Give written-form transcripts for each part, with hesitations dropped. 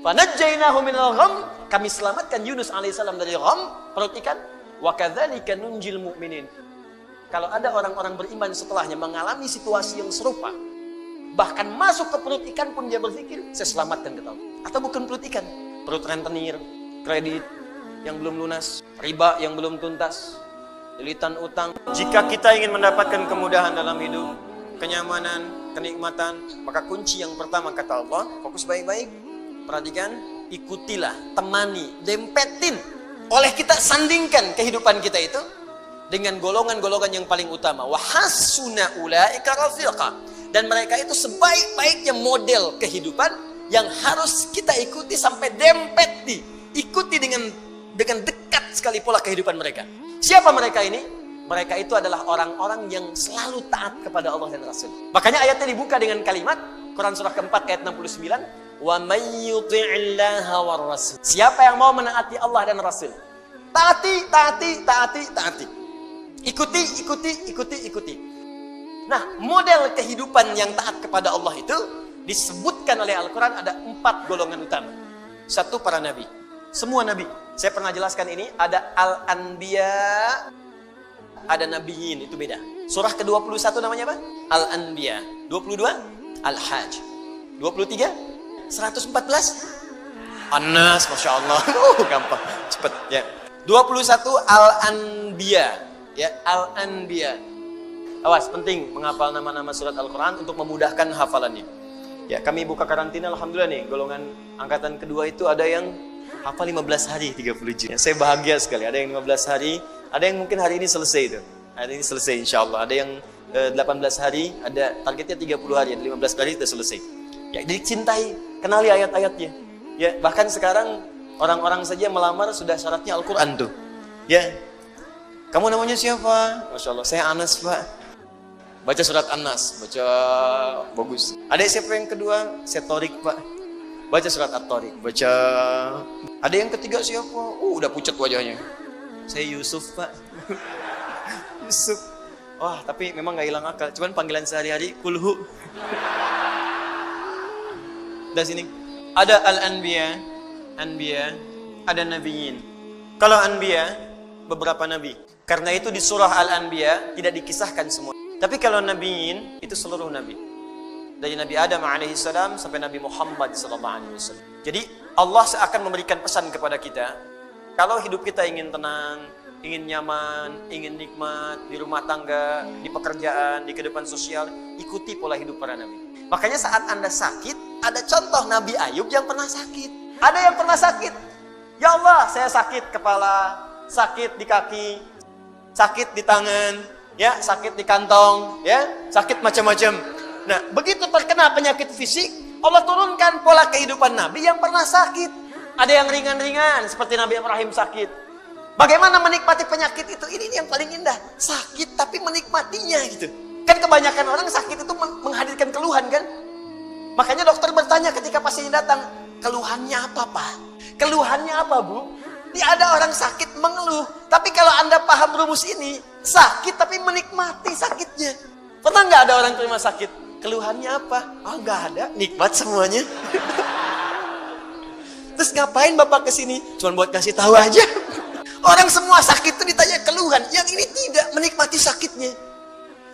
Fanajjainahu minal gham, kami selamatkan Yunus alaihissalam dari gham, perut ikan. Wa kadzalika nunjil mu'minin. Kalau ada orang-orang beriman setelahnya mengalami situasi yang serupa, bahkan masuk ke perut ikan pun dia berpikir, saya selamatkan ke tahun. Atau bukan perut ikan, perut rentenir, kredit yang belum lunas, riba yang belum tuntas, lilitan utang. Jika kita ingin mendapatkan kemudahan dalam hidup, kenyamanan, kenikmatan, maka kunci yang pertama kata Allah, fokus baik-baik, perhatikan, ikutilah, temani, dempetin. Oleh kita sandingkan kehidupan kita itu dengan golongan-golongan yang paling utama. Wa hasuna ulaika rafiqa. Dan mereka itu sebaik-baiknya model kehidupan yang harus kita ikuti sampai dempet ikuti dengan dekat sekali pola kehidupan mereka. Siapa mereka ini? Mereka itu adalah orang-orang yang selalu taat kepada Allah dan Rasul. Makanya ayatnya dibuka dengan kalimat Quran surah keempat ayat 69. Wa may yuti'illaha war rasul. Siapa yang mau menaati Allah dan Rasul? Taati. Ikuti. Nah, model kehidupan yang taat kepada Allah itu disebutkan oleh Al-Quran ada 4 golongan utama. 1, para nabi. Semua nabi. Saya pernah jelaskan ini. Ada Al-Anbiya, ada Nabiyin, itu beda. Surah ke-21 namanya apa? Al-Anbiya. 22, Al-Hajj. 23, 114, An-Nas, Masya Allah. Gampang, cepet ya. 21, Al-Anbiya. Ya, Al-Anbiya. Awas, penting menghafal nama-nama surat Al-Quran untuk memudahkan hafalannya. Ya, kami buka karantina, alhamdulillah nih, golongan angkatan kedua itu ada yang hafal 15 hari, 30 juz. Saya bahagia sekali, ada yang 15 hari, ada yang mungkin hari ini selesai itu. Hari ini selesai insya Allah. Ada yang 18 hari, ada targetnya 30 hari, ada 15 hari sudah selesai. Ya, jadi cintai, kenali ayat-ayatnya. Ya, bahkan sekarang orang-orang saja melamar sudah syaratnya Al-Quran tuh. Ya, kamu namanya siapa? Masya Allah, saya Anas Pak. Baca surat An-Nas, baca bagus. Ada siapa yang kedua? Saya Torik Pak. Baca surat At-Torik, baca. Ada yang ketiga siapa? Udah pucat wajahnya. Saya Yusuf Pak. Yusuf. Wah, tapi memang gak hilang akal. Cuman panggilan sehari-hari, kulhu. Dari sini. Ada Al-Anbiya, ada Nabiyin. Kalau Anbiya, beberapa Nabi. Karena itu di surah Al-Anbiya tidak dikisahkan semua. Tapi kalau Nabiyin, itu seluruh Nabi. Dari Nabi Adam alaihissalam sampai Nabi Muhammad sallallahu alaihi wasallam. Jadi Allah akan memberikan pesan kepada kita. Kalau hidup kita ingin tenang, ingin nyaman, ingin nikmat, di rumah tangga, di pekerjaan, di kehidupan sosial, ikuti pola hidup para Nabi. Makanya saat Anda sakit, ada contoh Nabi Ayub yang pernah sakit. Ada yang pernah sakit. Ya Allah, saya sakit kepala, sakit di kaki, sakit di tangan, ya, sakit di kantong, ya, sakit macam-macam. Nah, begitu terkena penyakit fisik, Allah turunkan pola kehidupan Nabi yang pernah sakit. Ada yang ringan-ringan, seperti Nabi Ibrahim sakit. Bagaimana menikmati penyakit itu? Ini yang paling indah. Sakit tapi menikmatinya gitu. Kan kebanyakan orang sakit itu menghadirkan keluhan kan? Makanya dokter bertanya ketika pasiennya datang, keluhannya apa Pak? Keluhannya apa Bu? Ada orang sakit mengeluh. Tapi kalau Anda paham rumus ini, sakit tapi menikmati sakitnya. Pernah nggak ada orang terima sakit? Keluhannya apa? Oh nggak ada, nikmat semuanya. Terus ngapain Bapak kesini? Cuma buat kasih tahu aja. Orang semua sakit itu ditanya keluhan, yang ini tidak menikmati sakitnya.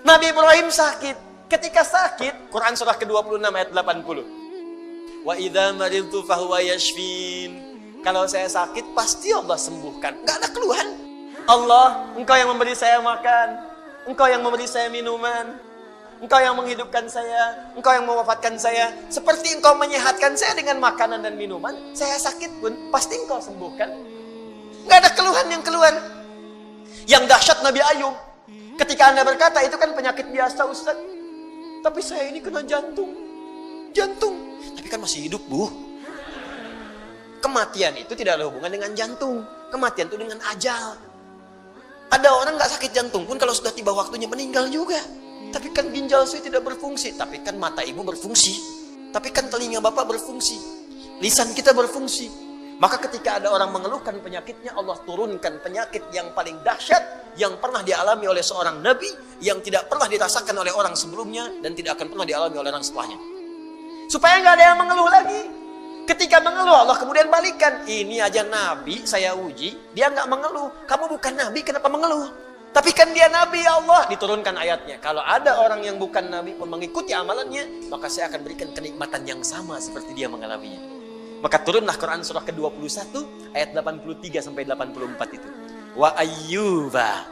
Nabi Ibrahim sakit. Ketika sakit, Quran surah ke-26 ayat 80. Wa idza maridtu fahuwa yashfin. Kalau saya sakit, pasti Allah sembuhkan. Nggak ada keluhan. Allah, Engkau yang memberi saya makan. Engkau yang memberi saya minuman. Engkau yang menghidupkan saya. Engkau yang mewafatkan saya. Seperti Engkau menyehatkan saya dengan makanan dan minuman, saya sakit pun pasti Engkau sembuhkan. Nggak ada keluhan yang keluar. Yang dahsyat Nabi Ayub, ketika Anda berkata, itu kan penyakit biasa Ustaz. Tapi saya ini kena jantung. Tapi kan masih hidup Bu. Kematian itu tidak ada hubungan dengan jantung. Kematian itu dengan ajal. Ada orang nggak sakit jantung pun kalau sudah tiba waktunya meninggal juga. Tapi kan ginjal saya tidak berfungsi. Tapi kan mata ibu berfungsi. Tapi kan telinga bapak berfungsi. Lisan kita berfungsi. Maka ketika ada orang mengeluhkan penyakitnya, Allah turunkan penyakit yang paling dahsyat yang pernah dialami oleh seorang nabi, yang tidak pernah dirasakan oleh orang sebelumnya dan tidak akan pernah dialami oleh orang setelahnya. Supaya nggak ada yang mengeluh lagi. Ketika mengeluh, Allah kemudian balikan. Ini aja nabi saya uji, dia nggak mengeluh. Kamu bukan nabi, kenapa mengeluh? Tapi kan dia nabi, ya Allah. Diturunkan ayatnya. Kalau ada orang yang bukan nabi pun mengikuti amalannya, maka saya akan berikan kenikmatan yang sama seperti dia mengalaminya. Maka turunlah Quran surah ke-21 ayat 83 sampai 84 itu. Wa ayyuba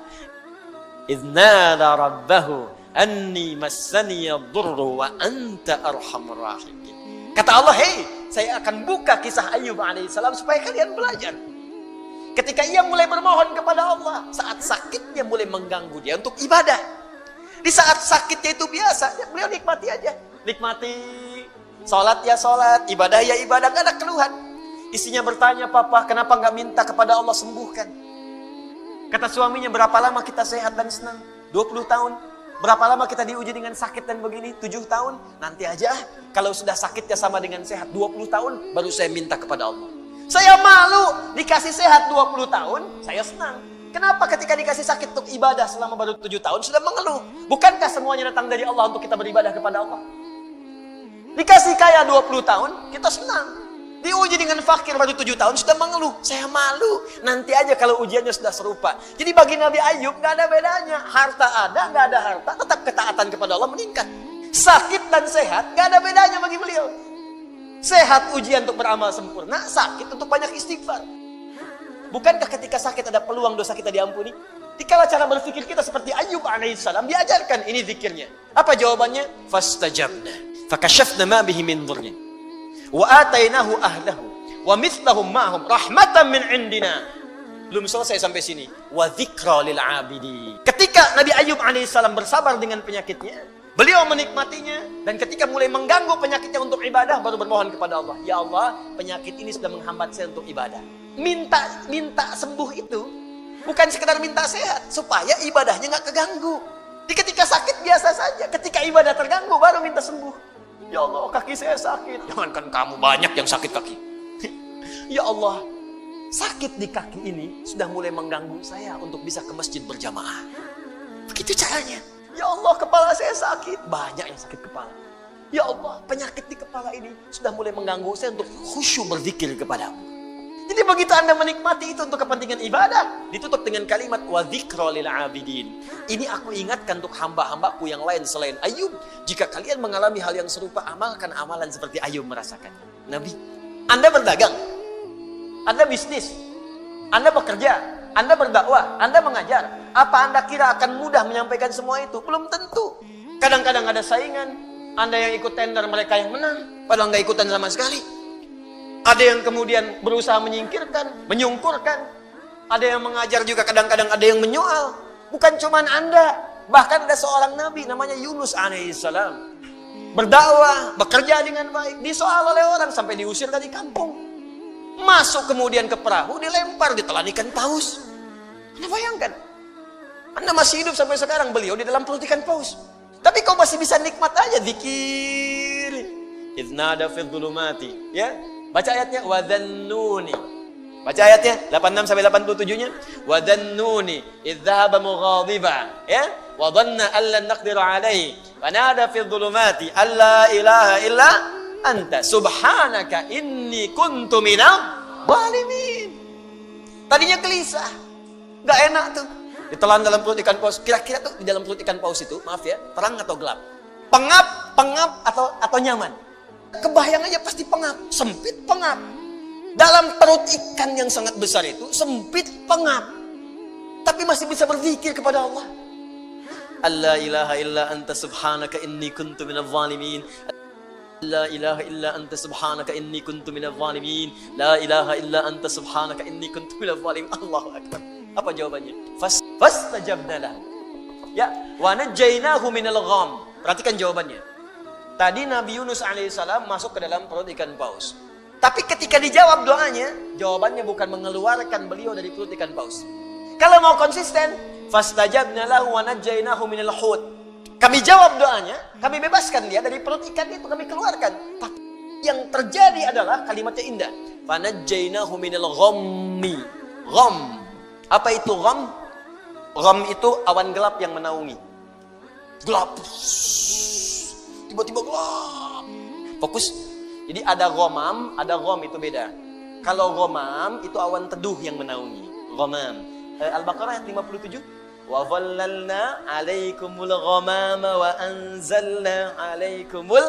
idznada rabbahu anni massani yadurru wa anta arhamur rahimin. Kata Allah, hei, saya akan buka kisah Ayyub alaihissalam supaya kalian belajar. Ketika ia mulai bermohon kepada Allah, saat sakitnya mulai mengganggu dia untuk ibadah. Di saat sakitnya itu biasa, beliau nikmati aja. Nikmati, sholat ya sholat, ibadah ya ibadah, gak ada keluhan. Istrinya bertanya, papa kenapa gak minta kepada Allah sembuhkan? Kata suaminya, berapa lama kita sehat dan senang? 20 tahun. Berapa lama kita diuji dengan sakit dan begini? 7 tahun. Nanti aja, kalau sudah sakitnya sama dengan sehat 20 tahun, baru saya minta kepada Allah. Saya malu dikasih sehat 20 tahun, saya senang. Kenapa ketika dikasih sakit untuk ibadah selama baru 7 tahun sudah mengeluh? Bukankah semuanya datang dari Allah untuk kita beribadah kepada Allah? Dikasih kaya 20 tahun, kita senang. Diuji dengan fakir baru 7 tahun, sudah mengeluh. Saya malu. Nanti aja kalau ujiannya sudah serupa. Jadi bagi Nabi Ayyub gak ada bedanya. Harta ada, gak ada harta, tetap ketaatan kepada Allah meningkat. Sakit dan sehat gak ada bedanya bagi beliau. Sehat ujian untuk beramal sempurna, sakit untuk banyak istighfar. Bukankah ketika sakit ada peluang dosa kita diampuni? Dikala cara berpikir kita seperti Ayyub alaihissalam, diajarkan ini zikirnya. Apa jawabannya? Fastajabna fakashafna ma bihi min dhurrin wa atainahu ahlahu wa mithlahum ma'hum rahmatan min indina. Belum selesai sampai sini. Wa dzikra lil 'abidin. Ketika Nabi Ayyub alaihissalam bersabar dengan penyakitnya, beliau menikmatinya, dan ketika mulai mengganggu penyakitnya untuk ibadah, baru bermohon kepada Allah, ya Allah, penyakit ini sudah menghambat saya untuk ibadah. Minta sembuh itu bukan sekedar minta sehat, supaya ibadahnya nggak keganggu. Di ketika sakit biasa saja, ketika ibadah terganggu baru minta sembuh. Ya Allah, kaki saya sakit. Jangankan kamu, banyak yang sakit kaki. Ya Allah, sakit di kaki ini sudah mulai mengganggu saya untuk bisa ke masjid berjamaah. Begitu caranya. Ya Allah, kepala saya sakit. Banyak yang sakit kepala. Ya Allah, penyakit di kepala ini sudah mulai mengganggu saya untuk khusyuk berzikir kepadamu. Jadi begitu Anda menikmati itu untuk kepentingan ibadah, ditutup dengan kalimat wa dzikra lil 'abidin. Ini aku ingatkan untuk hamba-hambaku yang lain selain Ayyub. Jika kalian mengalami hal yang serupa, amalkan amalan seperti Ayyub merasakan. Nabi, Anda berdagang, Anda bisnis, Anda bekerja, Anda berdakwah, Anda mengajar. Apa Anda kira akan mudah menyampaikan semua itu? Belum tentu. Kadang-kadang ada saingan. Anda yang ikut tender, mereka yang menang, padahal nggak ikutan sama sekali. Ada yang kemudian berusaha menyingkirkan, menyungkurkan. Ada yang mengajar juga, kadang-kadang ada yang menyoal. Bukan cuma Anda, bahkan ada seorang Nabi namanya Yunus alaihissalam. Berdakwah, bekerja dengan baik, disoal oleh orang sampai diusir dari kampung. Masuk kemudian ke perahu, dilempar, ditelan ikan paus. Anda bayangkan, Anda masih hidup sampai sekarang, beliau di dalam perut ikan paus. Tapi kau masih bisa nikmat aja zikir. Idznada fi dhulumati, ya. Baca ayatnya, wa dhannuni. Baca ayatnya 86 sampai 87-nya. Wa dhannuni idh dhahaba mughadiba, ya. Wa dhanna an lan naqdir alayhi. Wa nada fi dhulumati alla ilaha illa anta subhanaka inni kuntu minadh dhalimin. Tadinya gelisah. Enggak enak tuh. Ditelan dalam perut ikan paus. Kira-kira tuh di dalam perut ikan paus itu, maaf ya, terang atau gelap? Pengap atau nyaman? Kebayang aja pasti pengap, sempit pengap. Dalam perut ikan yang sangat besar itu, sempit pengap. Tapi masih bisa berzikir kepada Allah. La ilaha illa anta subhanaka inni kuntu minadh dhalimin. La ilaha illa anta subhanaka inni kuntu minadh dhalimin. La ilaha illa anta subhanaka inni kuntu minadh dhalimin. Allahu akbar. Apa jawabannya? Fastajabna lahu. Ya, wa najjaynahu minal gham. Perhatikan jawabannya. Tadi Nabi Yunus alaihissalam masuk ke dalam perut ikan paus. Tapi ketika dijawab doanya, jawabannya bukan mengeluarkan beliau dari perut ikan paus. Kalau mau konsisten, fastajabna lahu wa najjaynahu minal hut. Kami jawab doanya, kami bebaskan dia dari perut ikan itu, kami keluarkan. Tapi yang terjadi adalah kalimatnya indah. Fanajjainahu minal ghammi. Gham. Apa itu gham? Gham itu awan gelap yang menaungi. Gelap. Tiba-tiba gelap. Fokus. Jadi ada ghamam, ada gham, itu beda. Kalau ghamam itu awan teduh yang menaungi. Ghamam. Al-Baqarah ayat 57. Wa dhallalna 'alaikumul ghamama wa anzalna 'alaikumul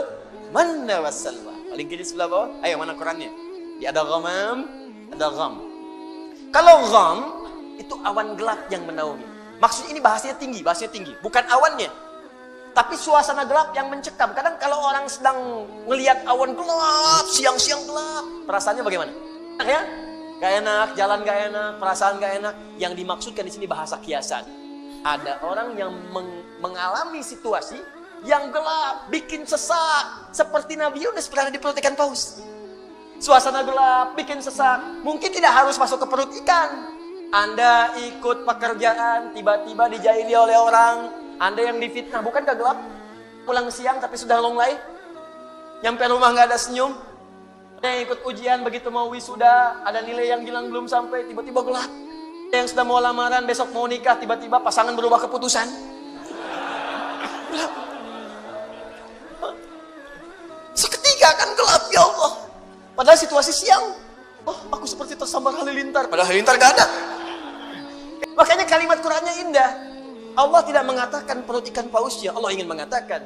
manna wassalwa. Paling kiri sebelah bawah. Ayo, mana Qurannya? Ada ghamam, ada gham. Kalau gham itu awan gelap yang menaungi. Maksudnya ini bahasanya tinggi, bukan awannya. Tapi suasana gelap yang mencekam. Kadang kalau orang sedang melihat awan gelap, siang-siang gelap, perasaannya bagaimana? Enak ya? Gak enak, jalan gak enak, perasaan gak enak. Yang dimaksudkan di sini bahasa kiasan. Ada orang yang mengalami situasi yang gelap, bikin sesak, seperti Nabi Yunus berada di perut ikan paus. Suasana gelap, bikin sesak. Mungkin tidak harus masuk ke perut ikan. Anda ikut pekerjaan, tiba-tiba dijahili oleh orang. Anda yang difitnah, bukankah gelap? Pulang siang tapi sudah longlai. Nyampe rumah nggak ada senyum. Ada yang ikut ujian, begitu mau wisuda, ada nilai yang hilang belum sampai, tiba-tiba gelap. Ada yang sudah mau lamaran, besok mau nikah, tiba-tiba pasangan berubah keputusan. Gelap. Seketika kan gelap, ya Allah. Padahal situasi siang. Oh, aku seperti tersambar halilintar. Padahal halilintar gak ada. Makanya kalimat Qur'annya indah. Allah tidak mengatakan perut ikan pausnya. Allah ingin mengatakan,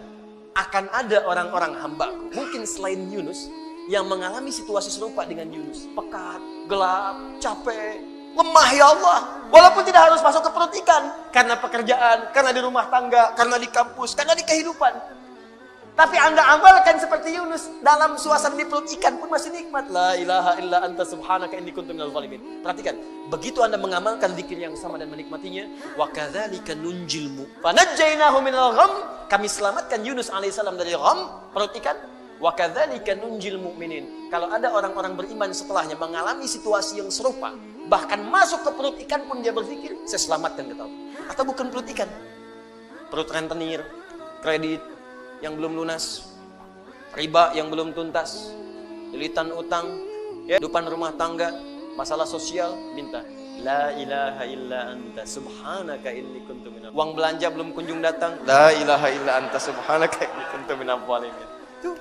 akan ada orang-orang hambaku, mungkin selain Yunus, yang mengalami situasi serupa dengan Yunus. Pekat, gelap, capek, lemah, ya Allah. Walaupun tidak harus masuk ke perut ikan. Karena pekerjaan, karena di rumah tangga, karena di kampus, karena di kehidupan. Tapi Anda amalkan seperti Yunus, dalam suasana di perut ikan pun masih nikmat. La ilaha illa anta subhanaka inni kuntu minadh dhalimin. Perhatikan, begitu Anda mengamalkan zikir yang sama dan menikmatinya, wa kadzalika nunjilmu fanajjainahu minal gham, kami selamatkan Yunus alaihissalam dari gham, perut ikan. Wa kadzalika nunjil mu'minin. Kalau ada orang-orang beriman setelahnya mengalami situasi yang serupa, bahkan masuk ke perut ikan pun dia berpikir, saya selamatkan kata Allah. Atau bukan perut ikan, perut rentenir, kredit yang belum lunas, riba yang belum tuntas, lilitan utang, ya, kehidupan rumah tangga, masalah sosial, minta la ilaha illa anta subhanaka inni kuntu minadh. Uang belanja belum kunjung datang, la ilaha illa anta subhanaka inni kuntu minadh dhalimin. Tuh